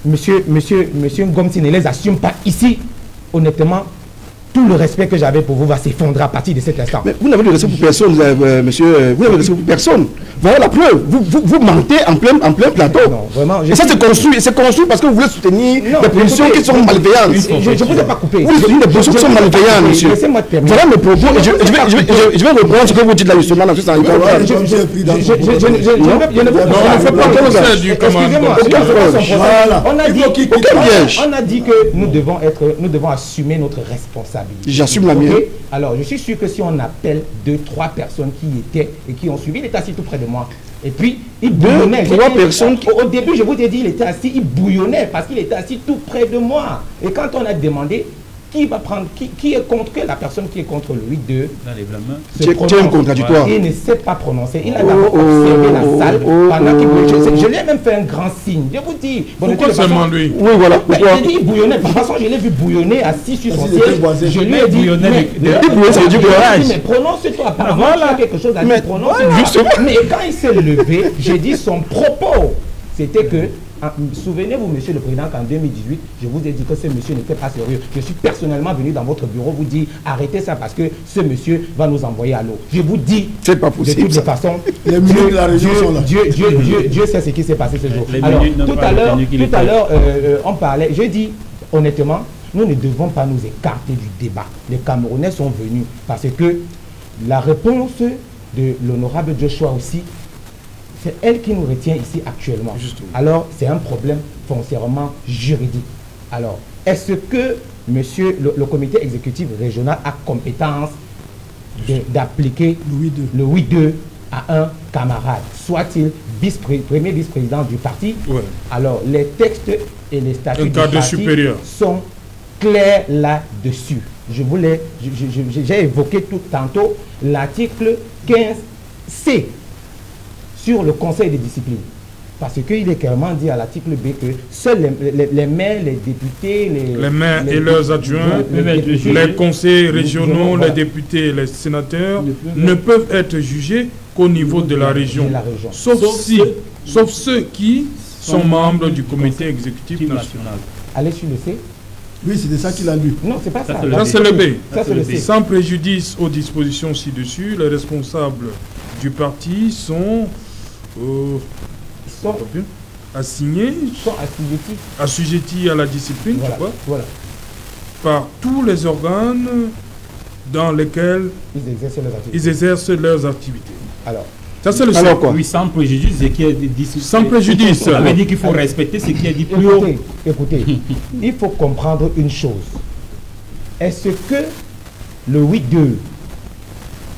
Monsieur Ngomsi ne les assume pas ici, honnêtement, tout le respect que j'avais pour vous va s'effondrer à partir de cet instant. Mais vous n'avez de respect pour personne, monsieur. Vous n'avez de respect pour personne. Voilà la preuve. Vous mentez en plein plateau. Non, vraiment, et ça, c'est construit parce que vous voulez soutenir des positions qui sont malveillantes. Je ne vous ai pas coupé. Vous soutenez des positions qui sont malveillantes, monsieur. Laissez-moi terminer. Voilà mes propos. Et je vais reprendre ce que vous dites là, justement, dans ce sens. Je ne fais pas du commandement. On a dit que nous devons assumer notre responsabilité. J'assume la mienne. Alors, je suis sûr que si on appelle 2-3 personnes qui étaient et qui ont suivi, il était assis tout près de moi. Et puis, il bouillonnait. 2-3 personnes. Au début, je vous ai dit, il était assis, il bouillonnait parce qu'il était assis tout près de moi. Et quand on a demandé qui va prendre, qui est contre, que la personne qui est contre le 8-2 c'est un contradictoire. Il ne sait pas prononcer. Il a d'abord observé la salle pendant qu'il bouillonnait. Je lui ai même fait un grand signe. Je vous dis. Pourquoi seulement lui? Oui, voilà. Pourquoi? J'ai dit il bouillonnait. De toute façon, je l'ai vu bouillonner assis sur son siège. Je lui ai dit. Mais prononce-toi. Voilà quelque chose à dire. Mais quand il s'est levé, j'ai dit son propos. C'était que. Souvenez-vous, monsieur le président, qu'en 2018, je vous ai dit que ce monsieur n'était pas sérieux. Je suis personnellement venu dans votre bureau vous dire arrêtez ça parce que ce monsieur va nous envoyer à l'eau. Je vous dis, c'est pas possible, de toutes les façons, les ministres de la région sont là. Dieu sait ce qui s'est passé ce jour. Alors, tout à l'heure, on parlait, je dis honnêtement, nous ne devons pas nous écarter du débat. Les Camerounais sont venus parce que la réponse de l'honorable Joshua aussi, c'est elle qui nous retient ici actuellement. Justement. Alors, c'est un problème foncièrement juridique. Alors, est-ce que monsieur, le comité exécutif régional a compétence d'appliquer le 8-2 à un camarade, soit-il premier vice-président du parti? Ouais. Alors, les textes et les statuts du parti sont clairs là-dessus. J'ai évoqué tout tantôt l'article 15C. Sur le conseil de discipline. Parce qu'il est clairement dit à l'article B que seuls les maires, les députés, les maires et leurs adjoints, les conseils régionaux, les députés et les sénateurs ne peuvent être jugés qu'au niveau de la région. Sauf ceux qui sont membres du comité exécutif national. Allez sur le C. Oui, c'est de ça qu'il a lu. Non, c'est pas ça. Ça, c'est le B. Le C. Sans préjudice aux dispositions ci-dessus, les responsables du parti sont assujettis à la discipline, voilà. Par tous les organes dans lesquels ils exercent leurs activités. Alors, ça c'est le C. Oui, sans préjudice, ce qui est dit. Sans préjudice. Ça veut dire qu'il faut respecter ce qui est dit plus haut. Écoutez, il faut comprendre une chose. Est-ce que le 8-2,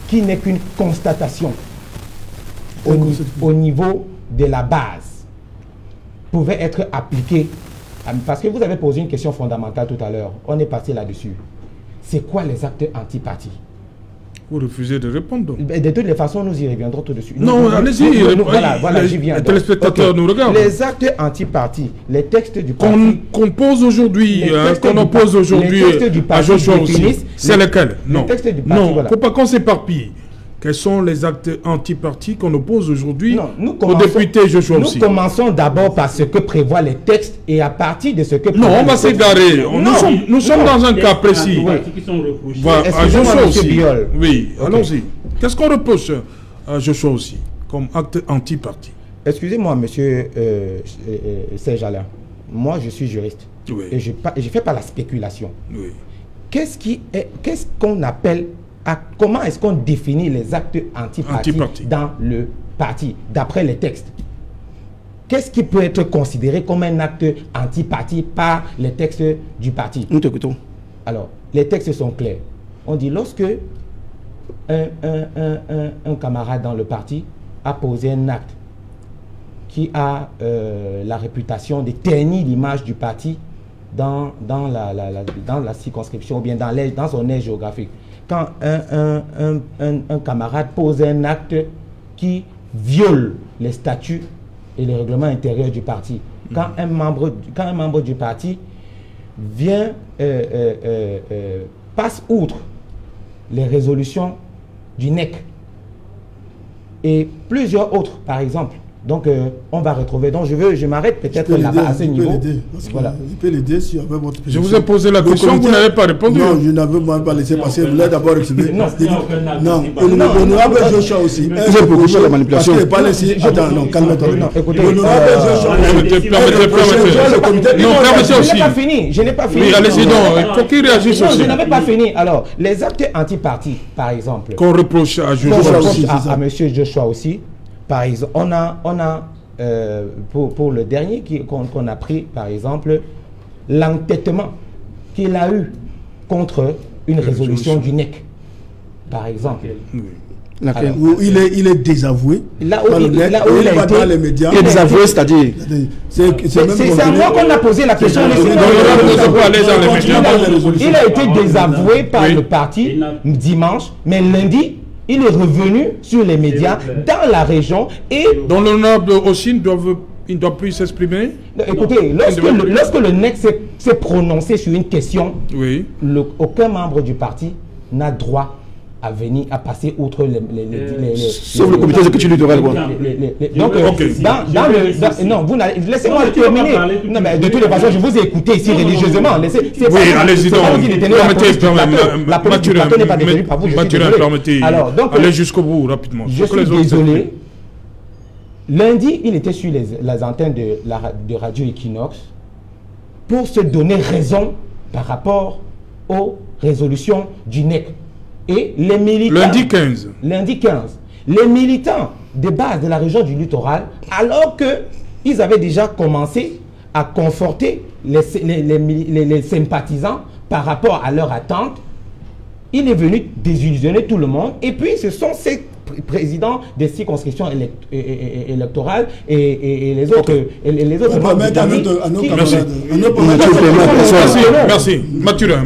qui n'est qu'une constatation, au niveau de la base, pouvait être appliqué? Parce que vous avez posé une question fondamentale tout à l'heure. On est passé là-dessus. C'est quoi les actes antipartis? Vous refusez de répondre. De toutes les façons, nous y reviendrons tout dessus. Non, allez-y. Voilà, j'y viens. Les téléspectateurs nous regardent. Les actes anti-parti, les textes du parti... Qu'on pose aujourd'hui, qu'on oppose aujourd'hui à Joshua aussi, c'est lesquels? Non, il ne faut pas qu'on s'éparpille. Quels sont les actes anti-parti qu'on oppose aujourd'hui au député Joshua aussi? Nous commençons d'abord par ce que prévoient les textes et à partir de ce que... Non, on va s'égarer. Nous sommes dans un cas précis. À Joshua aussi. Oui, allons-y. Qu'est-ce qu'on reproche à Joshua aussi comme acte anti-parti? Excusez-moi, monsieur Serge Alain. Moi, je suis juriste. Oui. Et je ne fais pas la spéculation. Oui. Qu'est-ce qu'on appelle... Comment est-ce qu'on définit les actes anti-parti dans le parti, d'après les textes? Qu'est-ce qui peut être considéré comme un acte anti-parti par les textes du parti? Nous t'écoutons. Alors, les textes sont clairs. On dit lorsque un camarade dans le parti a posé un acte qui a la réputation de ternir l'image du parti dans la circonscription ou bien dans son aire géographique. Quand un camarade pose un acte qui viole les statuts et les règlements intérieurs du parti, quand un membre du parti vient passe outre les résolutions du NEC et plusieurs autres, par exemple. Donc, on va retrouver. Donc, je m'arrête peut-être là-bas à ce niveau. Voilà. Il peut l'aider si avec votre Je vous ai posé la question, vous n'avez pas répondu. Non, je n'avais pas laissé passer. Vous l'avez d'abord expliqué. Non, l'honorable Joshua aussi. J'ai beaucoup de la manipulation. Parce qu'il n'est pas laissé. Attends, non, calme-toi. Écoutez, l'honorable Joshua. Non, permettez aussi. Je n'ai pas fini. Oui, allez-y, non. Il faut qu'il réagisse aussi. Je n'avais pas fini. Alors, les actes anti-parti, par exemple. Qu'on reproche à Joshua aussi. À monsieur Joshua aussi. Par exemple, on a pour le dernier qu'on a pris, par exemple, l'entêtement qu'il a eu contre une résolution du NEC, par exemple. Alors, où il est désavoué. Là où il a été dans les médias. Il est désavoué, c'est-à-dire. C'est à moi qu'on a posé la question. Il a été désavoué par le parti dimanche, mais lundi, il est revenu sur les médias dans la région et... Dans l'honorable aussi, il ne doit plus s'exprimer. Écoutez, lorsque le NEC s'est prononcé sur une question, oui. Aucun membre du parti n'a droit à venir, à passer outre sauf le comité exécutif littoral. Donc, non, vous n'allez... Laissez-moi terminer. Non, mais de toutes les façons, je vous ai écouté ici religieusement. Oui, allez-y donc. La politique du plateau n'est pas détenue par vous. Alors, donc, allez jusqu'au bout, rapidement. Je suis désolé. Lundi, il était sur les antennes de Radio Equinox pour se donner raison par rapport aux résolutions du NEC. Et les militants... Lundi 15. Lundi 15. Les militants de base de la région du littoral, alors qu'ils avaient déjà commencé à conforter les sympathisants par rapport à leur attente, il est venu désillusionner tout le monde. Et puis, ce sont ces présidents des circonscriptions électorales et les autres... Merci. Mathurin.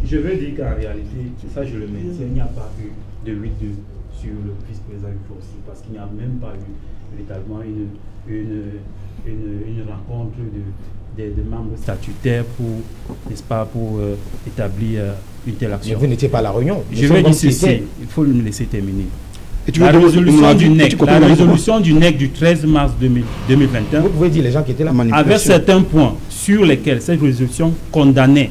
Je veux dire qu'en réalité, ça je le maintiens, il n'y a pas eu de 8-2 sur le vice-président aussi, parce qu'il n'y a même pas eu véritablement une rencontre de membres statutaires pour établir une telle action. Mais vous n'étiez pas à la réunion. Je vais dire ceci, il faut me laisser terminer. La résolution du NEC du 13 mars 2021, vous pouvez dire les gens qui étaient là, avec certains points sur lesquels cette résolution condamnait,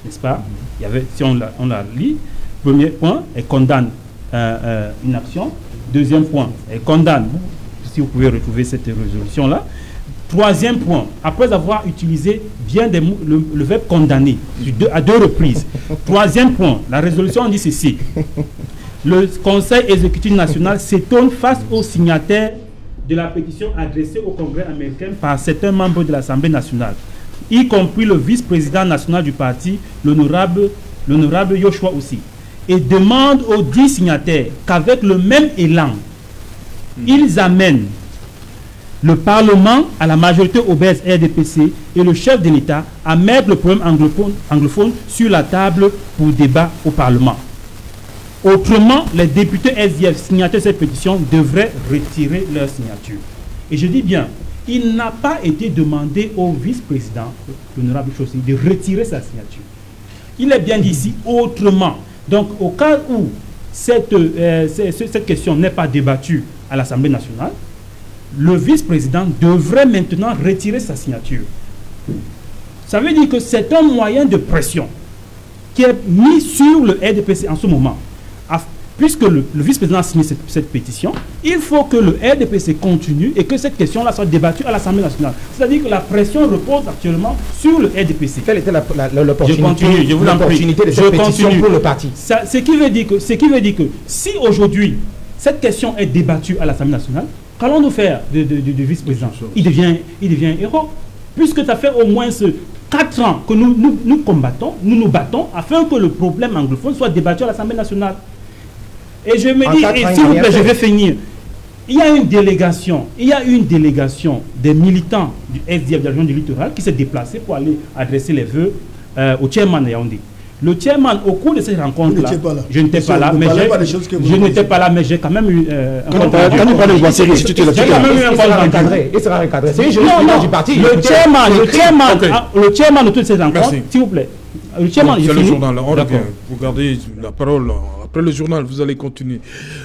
n'est-ce pas? Il y avait, si on la lit, premier point, elle condamne une action. Deuxième point, elle condamne, si vous pouvez retrouver cette résolution-là. Troisième point, après avoir utilisé bien le verbe condamner à deux reprises. Troisième point, la résolution dit ceci. Le Conseil exécutif national s'étonne face aux signataires de la pétition adressée au Congrès américain par certains membres de l'Assemblée nationale, y compris le vice-président national du parti, l'honorable Joshua aussi, et demande aux 10 signataires qu'avec le même élan, ils amènent le Parlement à la majorité obèse RDPC et le chef de l'État à mettre le problème anglophone sur la table pour débat au Parlement. Autrement, les députés SDF signataires de cette pétition devraient retirer leur signature. Et je dis bien, il n'a pas été demandé au vice-président, l'honorable Chossi, de retirer sa signature. Il est bien dit ici autrement. Donc, au cas où cette question n'est pas débattue à l'Assemblée nationale, le vice-président devrait maintenant retirer sa signature. Ça veut dire que c'est un moyen de pression qui est mis sur le RDPC en ce moment. Puisque le vice-président a signé cette pétition, il faut que le RDPC continue et que cette question-là soit débattue à l'Assemblée nationale. C'est-à-dire que la pression repose actuellement sur le RDPC. Quelle était l'opportunité de cette pétition pour le parti? Ce qui veut dire que si aujourd'hui cette question est débattue à l'Assemblée nationale, qu'allons-nous faire de vice-président? Il devient héros. Puisque ça fait au moins 4 ans que nous combattons, nous battons afin que le problème anglophone soit débattu à l'Assemblée nationale. Et je me dis, s'il vous plaît, je vais finir. Il y a une délégation des militants du SDF de la région du littoral qui s'est déplacée pour aller adresser les vœux au chairman de Yaoundé. Le chairman, au cours de cette rencontre-là, je n'étais pas là, mais j'ai quand même eu un compte rendu. Quand il sera recadré. C'est une du parti. Le chairman de toutes ces rencontres, s'il vous plaît. C'est le journal, on revient. Vous gardez la parole. Après le journal, vous allez continuer.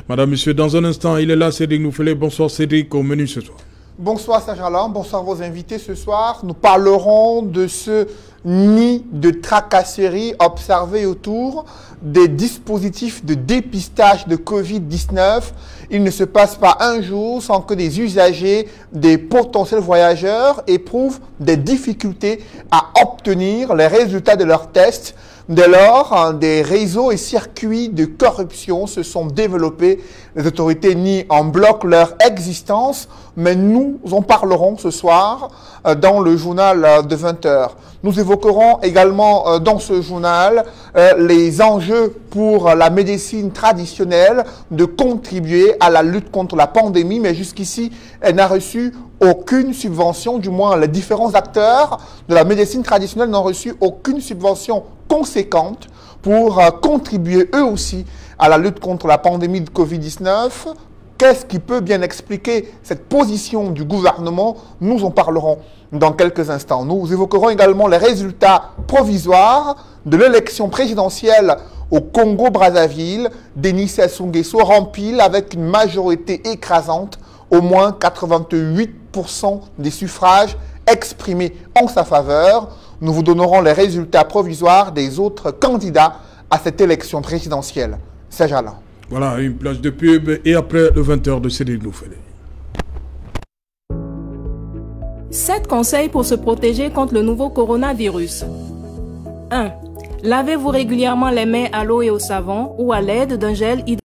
Madame, monsieur, dans un instant, il est là, Cédric Noufélé. Bonsoir Cédric, au menu ce soir. Bonsoir Serge-Alain, bonsoir vos invités ce soir. Nous parlerons de ce nid de tracasserie observé autour des dispositifs de dépistage de Covid-19. Il ne se passe pas un jour sans que des usagers, des potentiels voyageurs éprouvent des difficultés à obtenir les résultats de leurs tests. Dès lors, des réseaux et circuits de corruption se sont développés. Les autorités nient en bloc leur existence, mais nous en parlerons ce soir dans le journal de 20h. Nous évoquerons également dans ce journal les enjeux pour la médecine traditionnelle de contribuer à la lutte contre la pandémie, mais jusqu'ici, elle n'a reçu aucune subvention, du moins les différents acteurs de la médecine traditionnelle n'ont reçu aucune subvention conséquente pour contribuer eux aussi à la lutte contre la pandémie de Covid-19. Qu'est-ce qui peut bien expliquer cette position du gouvernement? Nous en parlerons dans quelques instants. Nous évoquerons également les résultats provisoires de l'élection présidentielle au Congo-Brazzaville. Denis Sassou Nguesso rempile avec une majorité écrasante, au moins 88% des suffrages exprimés en sa faveur. Nous vous donnerons les résultats provisoires des autres candidats à cette élection présidentielle. Serge Alain. Voilà, une plage de pub et après le 20h de Cédric Noufélé. 7 conseils pour se protéger contre le nouveau coronavirus. 1. Lavez-vous régulièrement les mains à l'eau et au savon ou à l'aide d'un gel hydroalcoolique.